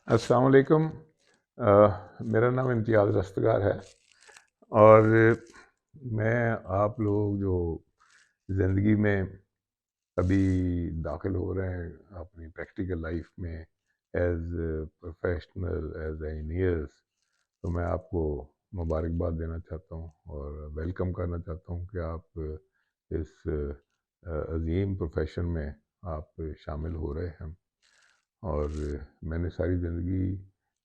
السلام علیکم۔ میرا نام امتیاز رستگار ہے، اور میں آپ لوگ جو زندگی میں ابھی داخل ہو رہے ہیں اپنی پریکٹیکل لائف میں ایز پروفیشنل ایز انجینئرس، تو میں آپ کو مبارکباد دینا چاہتا ہوں اور ویلکم کرنا چاہتا ہوں کہ آپ اس عظیم پروفیشن میں آپ شامل ہو رہے ہیں۔ اور میں نے ساری زندگی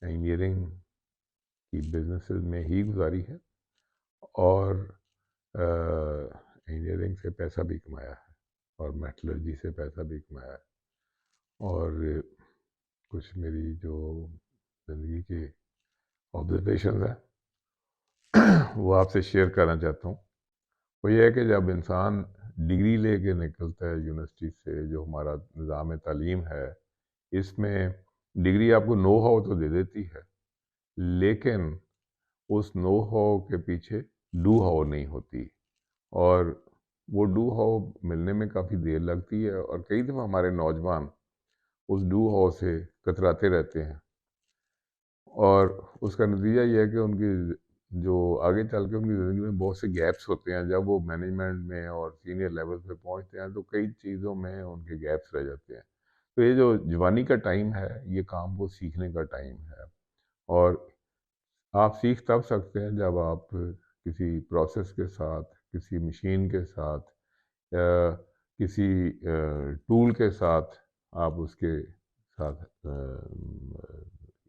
انجینئرنگ کی بزنسز میں ہی گزاری ہے، اور انجینئرنگ سے پیسہ بھی کمایا ہے اور میٹلرجی سے پیسہ بھی کمایا ہے، اور کچھ میری جو زندگی کے آبزرویشنز ہیں وہ آپ سے شیئر کرنا چاہتا ہوں۔ وہ یہ ہے کہ جب انسان ڈگری لے کے نکلتا ہے یونیورسٹی سے، جو ہمارا نظام تعلیم ہے، اس میں ڈگری آپ کو نو ہاؤ تو دے دیتی ہے، لیکن اس نو ہاؤ کے پیچھے ڈو ہاؤ نہیں ہوتی، اور وہ ڈو ہاؤ ملنے میں کافی دیر لگتی ہے، اور کئی دفعہ ہمارے نوجوان اس ڈو ہاؤ سے کتراتے رہتے ہیں، اور اس کا نتیجہ یہ ہے کہ ان کی جو آگے چل کے ان کی زندگی میں بہت سے گیپس ہوتے ہیں۔ جب وہ مینجمنٹ میں اور سینئر لیول پہ پہنچتے ہیں تو کئی چیزوں میں ان کے گیپس رہ جاتے ہیں۔ تو یہ جو جوانی کا ٹائم ہے، یہ کام کو سیکھنے کا ٹائم ہے، اور آپ سیکھ تب سکتے ہیں جب آپ کسی پروسیس کے ساتھ، کسی مشین کے ساتھ، کسی ٹول کے ساتھ آپ اس کے ساتھ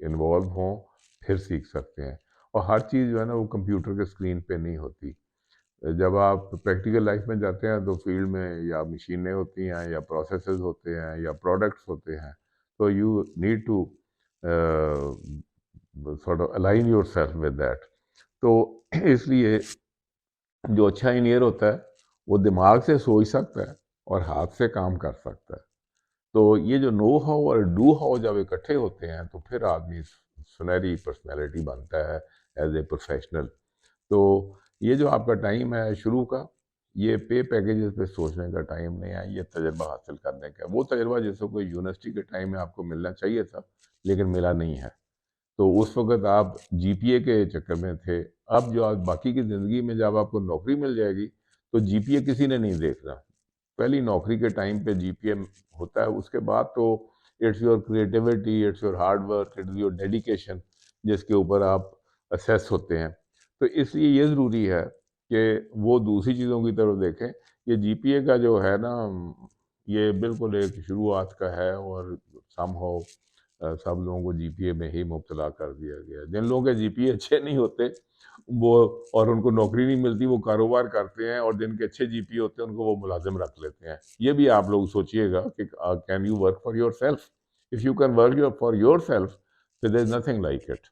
انوالو ہوں، پھر سیکھ سکتے ہیں۔ اور ہر چیز جو ہے نا وہ کمپیوٹر کے اسکرین پہ نہیں ہوتی۔ جب آپ پریکٹیکل لائف میں جاتے ہیں تو فیلڈ میں یا مشینیں ہوتی ہیں یا پروسیسز ہوتے ہیں یا پروڈکٹس ہوتے ہیں، تو you need to sort of align yourself with that۔ تو اس لیے جو اچھا انجینئر ہوتا ہے وہ دماغ سے سوچ سکتا ہے اور ہاتھ سے کام کر سکتا ہے۔ تو یہ جو نو ہاؤ اور ڈو ہاؤ جب اکٹھے ہوتے ہیں تو پھر آدمی سنہری پرسنالٹی بنتا ہے ایز اے پروفیشنل۔ تو یہ جو آپ کا ٹائم ہے شروع کا، یہ پے پیکیجز پہ سوچنے کا ٹائم نہیں ہے، یہ تجربہ حاصل کرنے کا۔ وہ تجربہ جس کو کوئی یونیورسٹی کے ٹائم میں آپ کو ملنا چاہیے تھا لیکن ملا نہیں ہے، تو اس وقت آپ جی پی اے کے چکر میں تھے۔ اب جو آپ باقی کی زندگی میں جب آپ کو نوکری مل جائے گی تو جی پی اے کسی نے نہیں دیکھنا۔ پہلی نوکری کے ٹائم پہ جی پی اے ہوتا ہے، اس کے بعد تو it's your creativity, it's your hard work, it's your dedication جس کے اوپر آپ اسیس ہوتے ہیں۔ تو اس لیے یہ ضروری ہے کہ وہ دوسری چیزوں کی طرف دیکھیں۔ یہ جی پی اے کا جو ہے نا، یہ بالکل ایک شروعات کا ہے، اور سم ہاؤ سب لوگوں کو جی پی اے میں ہی مبتلا کر دیا گیا۔ جن لوگوں کے جی پی اے اچھے نہیں ہوتے وہ اور ان کو نوکری نہیں ملتی، وہ کاروبار کرتے ہیں، اور جن کے اچھے جی پی اے ہوتے ہیں ان کو وہ ملازم رکھ لیتے ہیں۔ یہ بھی آپ لوگ سوچئے گا کہ can you work for your self? If you can work for your self تو دیر از نتھنگ لائک اٹ۔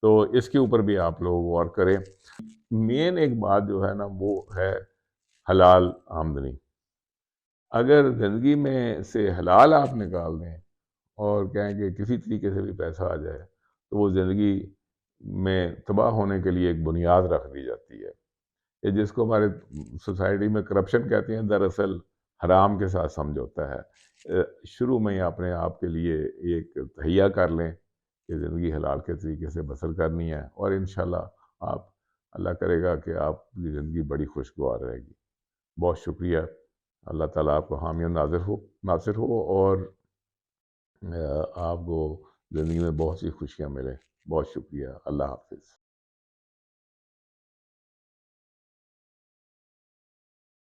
تو اس کے اوپر بھی آپ لوگ غور کریں۔ مین ایک بات جو ہے نا وہ ہے حلال آمدنی۔ اگر زندگی میں سے حلال آپ نکال دیں اور کہیں کہ کسی طریقے سے بھی پیسہ آ جائے، تو وہ زندگی میں تباہ ہونے کے لیے ایک بنیاد رکھ دی جاتی ہے۔ یہ جس کو ہمارے سوسائٹی میں کرپشن کہتے ہیں، دراصل حرام کے ساتھ سمجھوتا ہے۔ شروع میں ہی اپنے آپ کے لیے ایک تہیہ کر لیں کہ زندگی حلال کے طریقے سے بسر کرنی ہے، اور انشاءاللہ آپ، اللہ کرے گا کہ آپ کی زندگی بڑی خوشگوار رہے گی۔ بہت شکریہ۔ اللہ تعالیٰ آپ کو حامی و ناصر ہو، اور آپ کو زندگی میں بہت سی خوشیاں ملیں۔ بہت شکریہ۔ اللہ حافظ۔